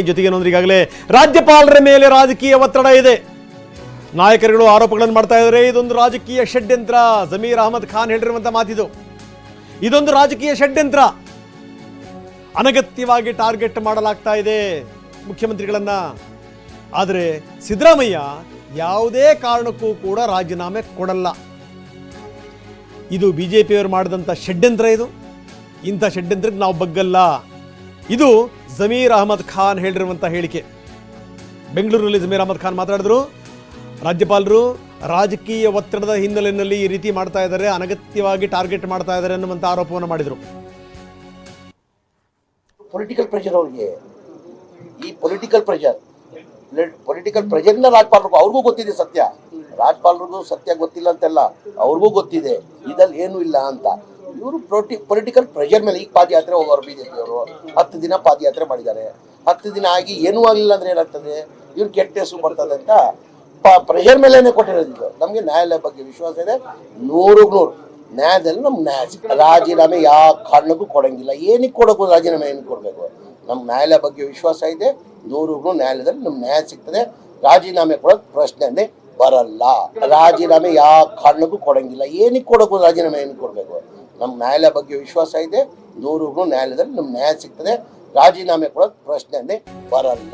ಜೊತೆಗೆ ಈಗಾಗಲೇ ರಾಜ್ಯಪಾಲರ ಮೇಲೆ ರಾಜಕೀಯ ಒತ್ತಡ ಇದೆ. ನಾಯಕರುಗಳು ಆರೋಪಗಳನ್ನು ಮಾಡ್ತಾ ಇದ್ದಾರೆ. ಇದೊಂದು ರಾಜಕೀಯ ಷಡ್ಯಂತ್ರ. ಜಮೀರ್ ಅಹಮದ್ ಖಾನ್ ಹೇಳಿರುವಂತ ಮಾತಿದು. ಇದೊಂದು ರಾಜಕೀಯ ಷಡ್ಯಂತ್ರ. ಅನಗತ್ಯವಾಗಿ ಟಾರ್ಗೆಟ್ ಮಾಡಲಾಗ್ತಾ ಇದೆ ಮುಖ್ಯಮಂತ್ರಿಗಳನ್ನ. ಆದರೆ ಸಿದ್ದರಾಮಯ್ಯ ಯಾವುದೇ ಕಾರಣಕ್ಕೂ ಕೂಡ ರಾಜೀನಾಮೆ ಕೊಡಲ್ಲ. ಇದು ಬಿಜೆಪಿಯವರು ಮಾಡಿದಂಥ ಷಡ್ಯಂತ್ರ. ಇದು ಇಂಥ ಷಡ್ಯಂತ್ರಕ್ಕೆ ನಾವು ಬಗ್ಗಲ್ಲ. ಇದು ಜಮೀರ್ ಅಹಮದ್ ಖಾನ್ ಹೇಳಿರುವಂಥ ಹೇಳಿಕೆ. ಬೆಂಗಳೂರಿನಲ್ಲಿ ಜಮೀರ್ ಅಹಮದ್ ಖಾನ್ ಮಾತಾಡಿದ್ರು. ರಾಜ್ಯಪಾಲರು ರಾಜಕೀಯ ಒತ್ತಡದ ಹಿನ್ನೆಲೆಯಲ್ಲಿ ಈ ರೀತಿ ಮಾಡ್ತಾ ಇದ್ದಾರೆ, ಅನಗತ್ಯವಾಗಿ ಟಾರ್ಗೆಟ್ ಮಾಡ್ತಾ ಇದ್ದಾರೆ ಅನ್ನುವಂಥ ಆರೋಪವನ್ನು ಮಾಡಿದರು. ಪೊಲಿಟಿಕಲ್ ಪ್ರೆಷರ್ ಅವ್ರಿಗೆ, ಈ ಪೊಲಿಟಿಕಲ್ ಪ್ರೆಷರ್ನ ರಾಜ್ಯಪಾಲರಿಗೂ ಅವ್ರಿಗೂ ಗೊತ್ತಿದೆ ಸತ್ಯ. ರಾಜ್ಯಪಾಲರಿಗೂ ಸತ್ಯ ಗೊತ್ತಿಲ್ಲ ಅಂತೆಲ್ಲ ಅವ್ರಿಗೂ ಗೊತ್ತಿದೆ ಇದಲ್ಲಿ ಏನೂ ಇಲ್ಲ ಅಂತ. ಇವರು ಪೊಲಿಟಿಕಲ್ ಪ್ರೆಷರ್ ಮೇಲೆ ಈಗ ಪಾದಯಾತ್ರೆ ಹೋಗೋರು ಬಿಜೆಪಿಯವರು 10 ದಿನ ಪಾದಯಾತ್ರೆ ಮಾಡಿದ್ದಾರೆ. 10 ದಿನ ಆಗಿ ಏನೂ ಆಗಲಿಲ್ಲ ಅಂದ್ರೆ ಏನಾಗ್ತದೆ, ಇವ್ರು ಕೆಟ್ಟ ಹೆಸರು ಬರ್ತದೆ ಅಂತ ಪ್ರೆಷರ್ ಮೇಲೇನೆ ಕೊಟ್ಟಿರೋದು. ನಮಗೆ ನ್ಯಾಯಾಲಯ ಬಗ್ಗೆ ವಿಶ್ವಾಸ ಇದೆ 100%. ನ್ಯಾಯದಲ್ಲಿ ನಮ್ಗೆ ನ್ಯಾಯ ಸಿಗ್ತದೆ. ರಾಜೀನಾಮೆ ಯಾವ ಕಾರಣಕ್ಕೂ ಕೊಡಂಗಿಲ್ಲ. ಏನಕ್ಕೆ ಕೊಡೋದು ರಾಜೀನಾಮೆ, ಏನಕ್ಕೆ ಕೊಡಬೇಕು? ನಮ್ಗೆ ನ್ಯಾಯಾಲಯ ಬಗ್ಗೆ ವಿಶ್ವಾಸ ಇದೆ 100%. ನ್ಯಾಯಾಲಯದಲ್ಲಿ ನಮ್ಗೆ ನ್ಯಾಯ ಸಿಗ್ತದೆ. ರಾಜೀನಾಮೆ ಕೊಡೋದು ಪ್ರಶ್ನೆನೇ ಬರಲ್ಲ. ರಾಜೀನಾಮೆ ಯಾವ ಕಾರಣಕ್ಕೂ ಕೊಡಂಗಿಲ್ಲ. ಏನಕ್ಕೆ ಕೊಡೋದು ರಾಜೀನಾಮೆ, ಏನಕ್ಕೆ ಕೊಡಬೇಕು? ನಮ್ಗೆ ನ್ಯಾಯಾಲಯ ಬಗ್ಗೆ ವಿಶ್ವಾಸ ಇದೆ 100%. ನ್ಯಾಯಾಲಯದಲ್ಲಿ ನಮ್ಗೆ ನ್ಯಾಯ ಸಿಗ್ತದೆ. ರಾಜೀನಾಮೆ ಕೊಡೋದು ಪ್ರಶ್ನೆನೇ ಬರಲ್ಲ.